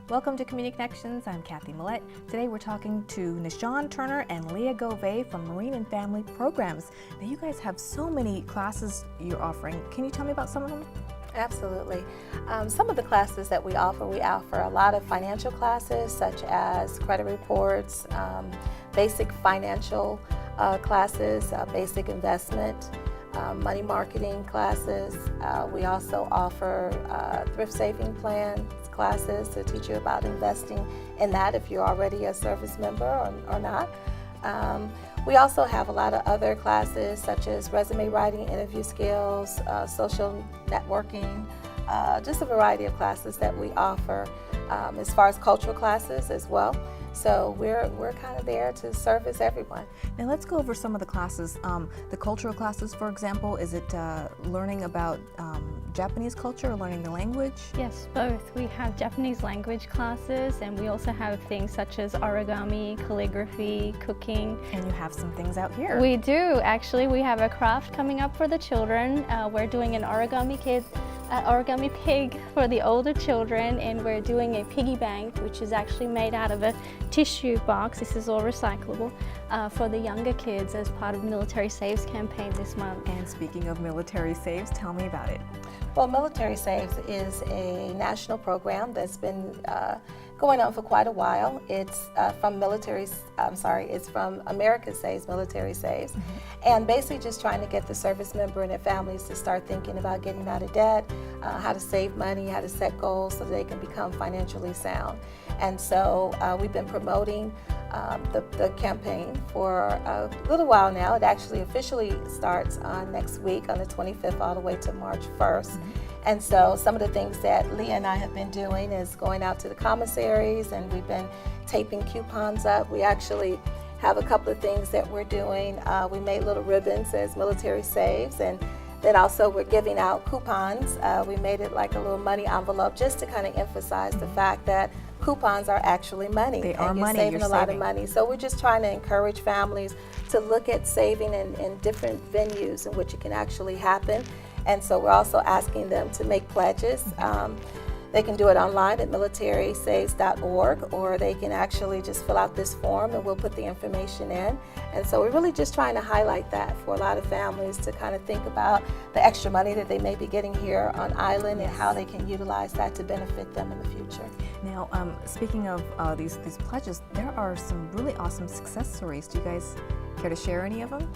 Welcome to Community Connections. I'm Kathy Millette. Today we're talking to Nishan Turner and Leah Gove from Marine and Family Programs. Now you guys have so many classes you're offering. Can you tell me about some of them? Absolutely. Some of the classes that we offer a lot of financial classes such as credit reports, basic financial classes, basic investment, money marketing classes. We also offer thrift saving plans classes to teach you about investing in that if you're already a service member or not. We also have a lot of other classes such as resume writing, interview skills, social networking, just a variety of classes that we offer as far as cultural classes as well. So we're kind of there to service everyone. Now let's go over some of the classes. The cultural classes, for example, is it learning about Japanese culture or learning the language? Yes, both. We have Japanese language classes and we also have things such as origami, calligraphy, cooking. And you have some things out here. We do, actually. We have a craft coming up for the children. We're doing an origami pig for the older children, and we're doing a piggy bank, which is actually made out of a tissue box. This is all recyclable for the younger kids as part of Military Saves campaign this month. And speaking of Military Saves, tell me about it. Well, Military Saves is a national program that's been going on for quite a while. It's it's from America Saves, Military Saves, and basically just trying to get the service member and their families to start thinking about getting out of debt, how to save money, how to set goals so they can become financially sound. And so we've been promoting the campaign for a little while now. It actually officially starts next week on the 25th all the way to March 1st. And so some of the things that Leah and I have been doing is going out to the commissaries, and we've been taping coupons up. We actually have a couple of things that we're doing. We made little ribbons as Military Saves, and then also we're giving out coupons. We made it like a little money envelope just to kind of emphasize the fact that coupons are actually money. They are money. You're saving a lot of money. So we're just trying to encourage families to look at saving in different venues in which it can actually happen. And so we're also asking them to make pledges. They can do it online at militarysaves.org, or they can actually just fill out this form and we'll put the information in. And so we're really just trying to highlight that for a lot of families to kind of think about the extra money that they may be getting here on island and how they can utilize that to benefit them in the future. Now, speaking of these pledges, there are some really awesome success stories. Do you guys care to share any of them?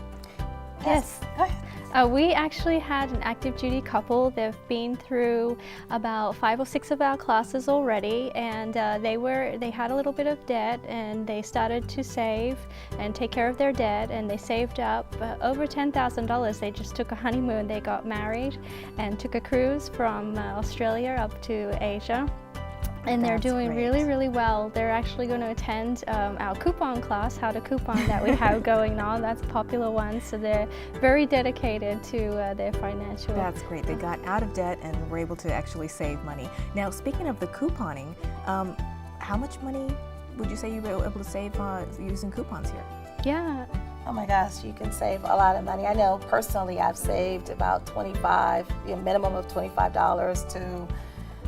Yes. Go ahead. We actually had an active duty couple. They've been through about 5 or 6 of our classes already, and they had a little bit of debt, and they started to save and take care of their debt, and they saved up over $10,000. They just took a honeymoon. They got married and took a cruise from Australia up to Asia. And they're doing really, really well. They're actually going to attend our coupon class, how to coupon, that we have going on. That's a popular one. So they're very dedicated to their financial. That's great. They got out of debt and were able to actually save money. Now, speaking of the couponing, how much money would you say you were able to save using coupons here? Yeah. Oh my gosh, you can save a lot of money. I know personally I've saved about a minimum of $25 to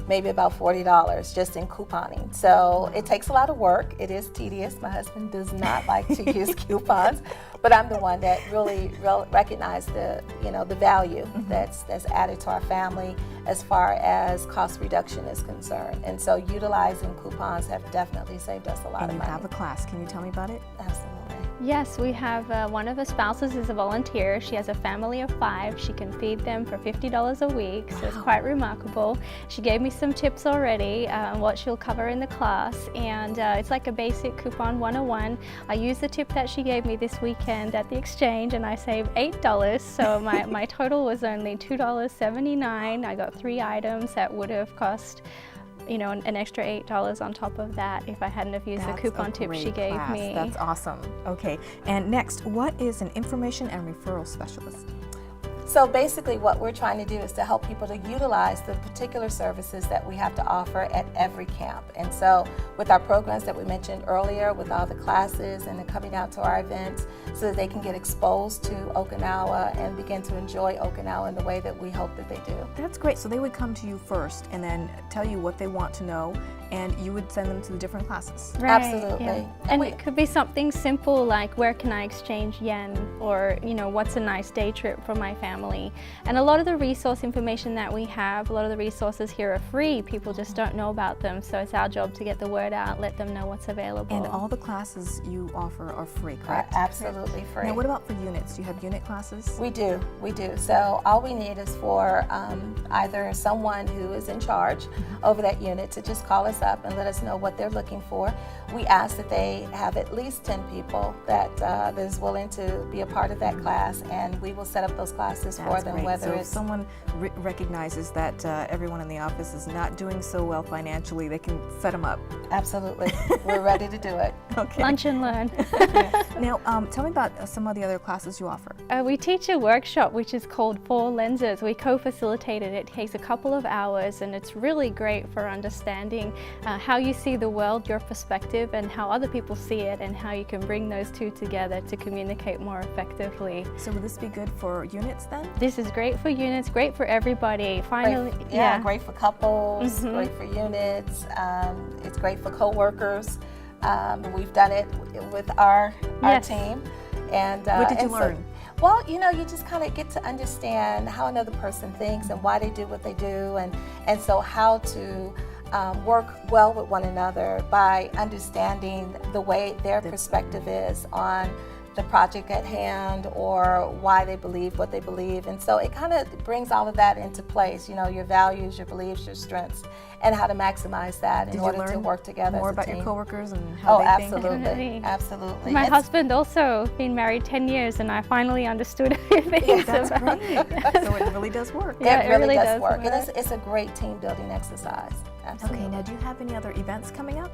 maybe about $40 just in couponing. So it takes a lot of work. It is tedious. My husband does not like to use coupons, but I'm the one that really recognizes the value that's added to our family as far as cost reduction is concerned. And so utilizing coupons have definitely saved us a lot of money. And you have a class. Can you tell me about it? Absolutely. Yes, we have one of the spouses is a volunteer. She has a family of 5. She can feed them for $50 a week, so it's quite remarkable. She gave me some tips already on what she'll cover in the class, and it's like a basic coupon 101. I used the tip that she gave me this weekend at the exchange, and I saved $8, so my total was only $2.79. I got 3 items that would have cost an extra $8 on top of that if I hadn't have used the coupon tip she gave me. That's awesome. Okay, and next, what is an information and referral specialist? So basically what we're trying to do is to help people to utilize the particular services that we have to offer at every camp. And so with our programs that we mentioned earlier, with all the classes and the coming out to our events, so that they can get exposed to Okinawa and begin to enjoy Okinawa in the way that we hope that they do. That's great. So they would come to you first and then tell you what they want to know, and you would send them to the different classes. Right, Absolutely. yeah. And it could be something simple like where can I exchange yen, or what's a nice day trip for my family. And a lot of the resource information that we have, a lot of the resources here are free. People just don't know about them, so it's our job to get the word out, let them know what's available. And all the classes you offer are free, correct? Absolutely free. Now what about for units? Do you have unit classes? We do. So all we need is for either someone who is in charge over that unit to just call us up and let us know what they're looking for. We ask that they have at least 10 people that is willing to be a part of that class, and we will set up those classes for them. Great. Whether so it's if someone recognizes that everyone in the office is not doing so well financially, they can set them up. Absolutely. We're ready to do it. Okay. Lunch and learn. Now, tell me about some of the other classes you offer. We teach a workshop which is called Four Lenses. We co-facilitate it. It takes a couple of hours, and it's really great for understanding how you see the world, your perspective, and how other people see it, and how you can bring those two together to communicate more effectively. So would this be good for units then? This is great for units, great for everybody. Finally, great for couples, great for units. It's great for co-workers. We've done it with our team. And what did you learn? Well, you just kind of get to understand how another person thinks and why they do what they do, and so how to work well with one another by understanding the way their perspective is on the project at hand, or why they believe what they believe. And so it kind of brings all of that into place, your values, your beliefs, your strengths, and how to maximize that in order to work together more as a about team. your coworkers and how they think? Absolutely. Absolutely. My husband also been married 10 years, and I finally understood everything. That's great. So it really does work. Yeah, it really does work. And it's a great team building exercise. Absolutely. Okay, now do you have any other events coming up?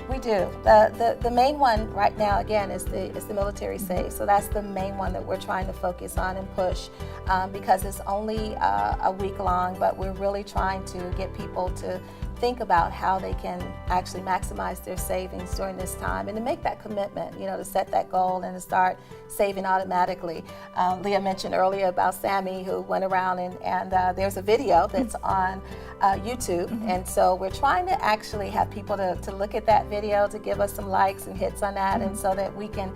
We do. The main one right now, again, is the military save. So that's the main one that we're trying to focus on and push, because it's only a week long, but we're really trying to get people to think about how they can actually maximize their savings during this time, and to make that commitment, to set that goal and to start saving automatically. Leah mentioned earlier about Sammy, who went around and there's a video that's on YouTube, and so we're trying to actually have people to look at that video, to give us some likes and hits on that, and so that we can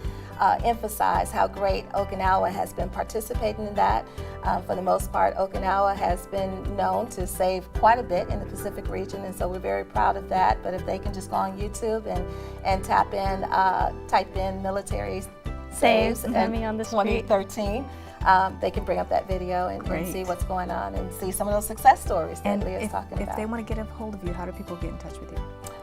emphasize how great Okinawa has been participating in that. For the most part, Okinawa has been known to save quite a bit in the Pacific region, and so we're very proud of that. But if they can just go on YouTube and type in military saves in 2013, they can bring up that video and see what's going on and see some of those success stories that Leah's talking about. If they want to get a hold of you, how do people get in touch with you?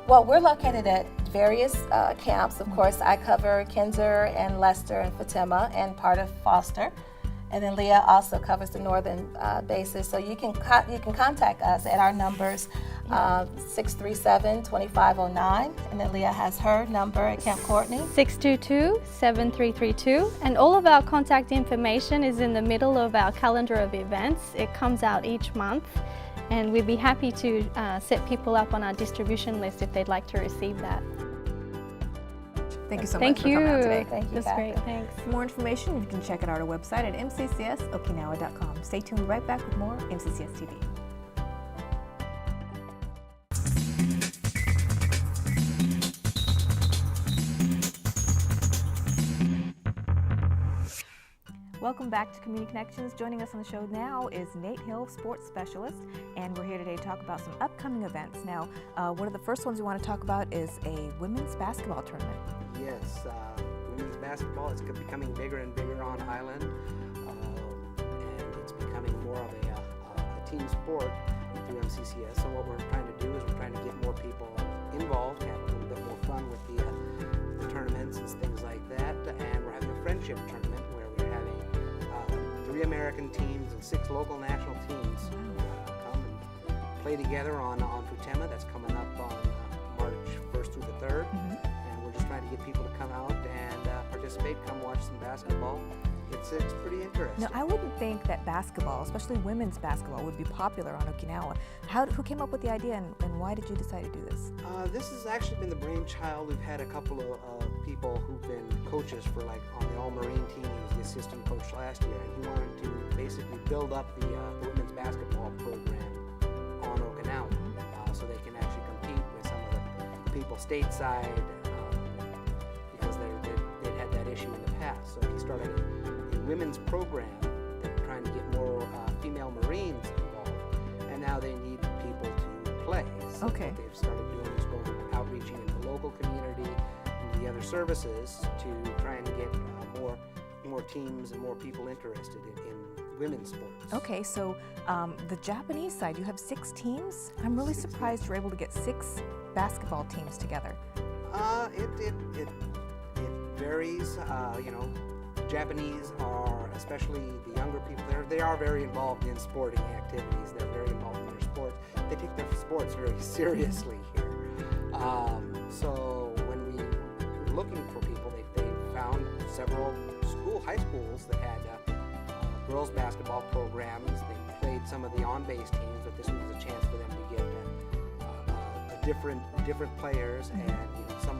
Well, we're located at various camps. Of course, I cover Kinzer and Lester and Fatima and part of Foster. And then Leah also covers the northern bases. So you can contact us at our numbers, 637-2509. And then Leah has her number at Camp Courtney. 622-7332. And all of our contact information is in the middle of our calendar of events. It comes out each month. And we'd be happy to set people up on our distribution list if they'd like to receive that. Thank you so much for coming out today. Thank you, That's great, thanks. For more information, you can check it out at our website at mccsokinawa.com. Stay tuned, right back with more MCCS TV. Welcome back to Community Connections. Joining us on the show now is Nate Hill, sports specialist, and we're here today to talk about some upcoming events. Now, one of the first ones we want to talk about is a women's basketball tournament. Yes, women's basketball is becoming bigger and bigger on Island, and it's becoming more of a team sport through MCCS. So what we're trying to do is we're trying to get more people involved, have a little bit more fun with the tournaments and things like that, and we're having a friendship tournament where we're having 3 American teams and 6 local national teams come and play together on Futema. That's coming up on March 1st through the 3rd. And we're just trying to get people to come out and participate, come watch some basketball. It's pretty interesting. Now, I wouldn't think that basketball, especially women's basketball, would be popular on Okinawa. Who came up with the idea, and why did you decide to do this? This has actually been the brainchild. We've had a couple of people who've been coaches for, like, on the All-Marine team. He was the assistant coach last year, and he wanted to basically build up the women's basketball program on Okinawa, so they can actually compete with some people stateside because they'd had that issue in the past. So he started a women's program that trying to get more female Marines involved, and now they need people to play. So Okay. what they've started doing is going outreaching in the local community and the other services to try and get more teams and more people interested in women's sports. Okay, so the Japanese side, you have 6 teams. I'm really 6 surprised you're able to get 6 basketball teams together. It varies. You know, Japanese are, especially the younger people, they are very involved in sporting activities. They're very involved in their sports. They take their sports very seriously here. So when we were looking for people, they found several high schools that had girls basketball programs. They played some of the on-base teams, but this was a chance for them to get different players and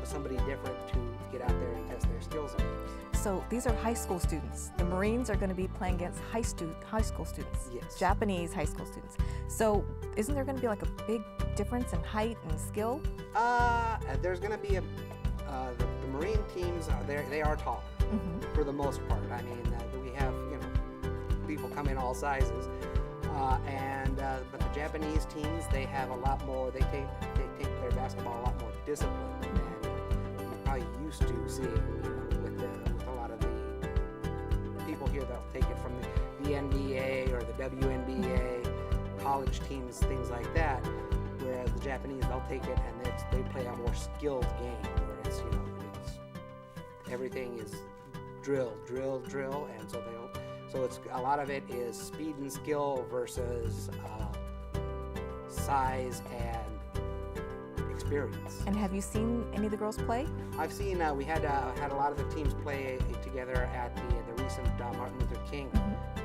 somebody different to get out there and test their skills against. So these are high school students. The Marines are going to be playing against high school students. Yes. Japanese high school students. So isn't there going to be like a big difference in height and skill? There's going to be the Marine teams they are tall for the most part. I mean, we have people come in all sizes, but the Japanese teams, they have a lot more. They take their basketball a lot more disciplined than you're probably used to seeing with a lot of the people here. They'll take it from the NBA or the WNBA, college teams, things like that. Whereas the Japanese, they'll take it and they play a more skilled game where it's everything is drill, and so it's a lot of it is speed and skill versus size and experience. And have you seen any of the girls play? I've seen we had a lot of the teams play together at the recent Martin Luther King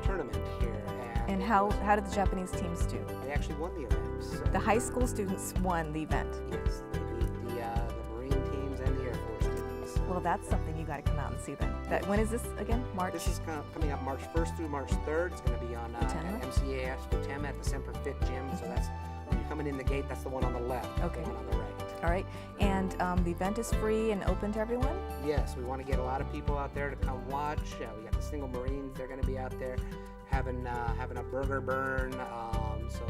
tournament here. And how did the Japanese teams do? They actually won the events. The high school students won the event. Yes, they beat the Marine teams and the Air Force teams. Well, that's something you got to come out and see then. When is this again? March? This is coming up March 1st through March 3rd. It's going to be on MCCS Futem at the Semper Fit Gym. So that's when you're coming in the gate. That's the one on the left. Okay. The one on the right. All right. And the event is free and open to everyone? Yes, we want to get a lot of people out there to come watch. We got the single Marines. They're going to be out there having a burger burn. So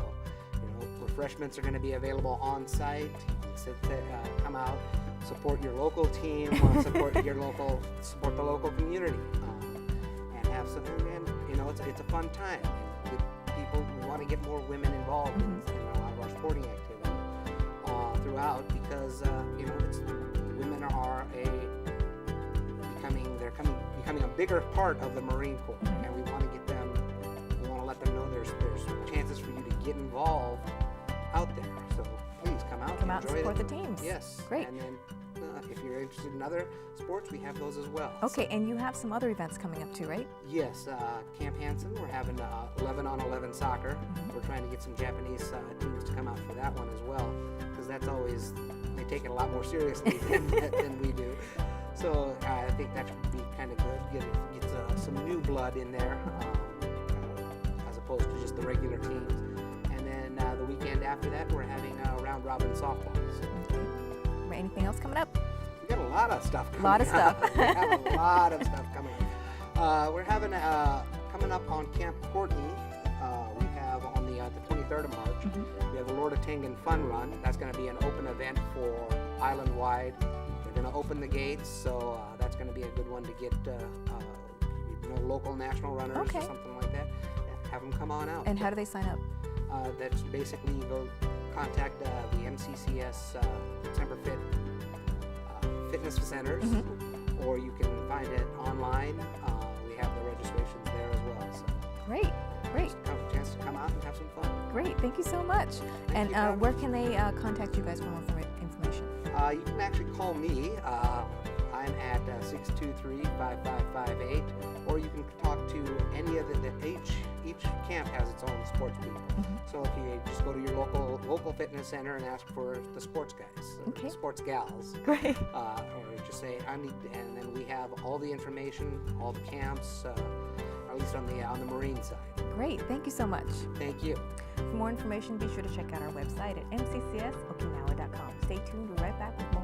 refreshments are going to be available on site. You can come out, support your local team, support the local community, and have some. And it's a fun time. With people, we want to get more women involved in a lot of our sporting activity throughout because women are becoming a bigger part of the Marine Corps, and we want to get them. We want to let them know there's chances for you to get involved out there. So please come out and support the teams. Yes. Great. And then if you're interested in other sports, we have those as well. Okay, and you have some other events coming up too, right? Yes. Camp Hansen, we're having 11-on-11 soccer. We're trying to get some Japanese teams to come out for that one as well, because that's always, they take it a lot more seriously than we do. So I think that should be kind of good. Get some new blood in there, as opposed to just the regular teams. And then the weekend after that, we're having round robin softball. Okay. Anything else coming up? We got a lot of stuff coming up. A lot of stuff. We have a lot of stuff coming up. We're having coming up on Camp Courtney. We have on the 23rd of March. We have a Lord of Tengan Fun Run. That's going to be an open event for island-wide. They're going to open the gates, so that's going to be a good one to get local national runners or something like that. Yeah, have them come on out. And how do they sign up? That's basically you go contact the MCCS Semper Fit fitness centers, or you can find it online. We have the registrations there as well. So Great. just a chance to come out and have some fun. Great. Thank you so much. Thank you, And where can they contact you guys for more information? You can actually call me. I'm at 623-5558, or you can talk to any of each camp has its own sports people. So if you just go to your local fitness center and ask for the sports guys, or sports gals, Great. or just say I need, and then we have all the information, all the camps, at least on the Marine side. Great. Thank you so much. Thank you. For more information, be sure to check out our website at mccsokinawa.com. Stay tuned. We're right back with more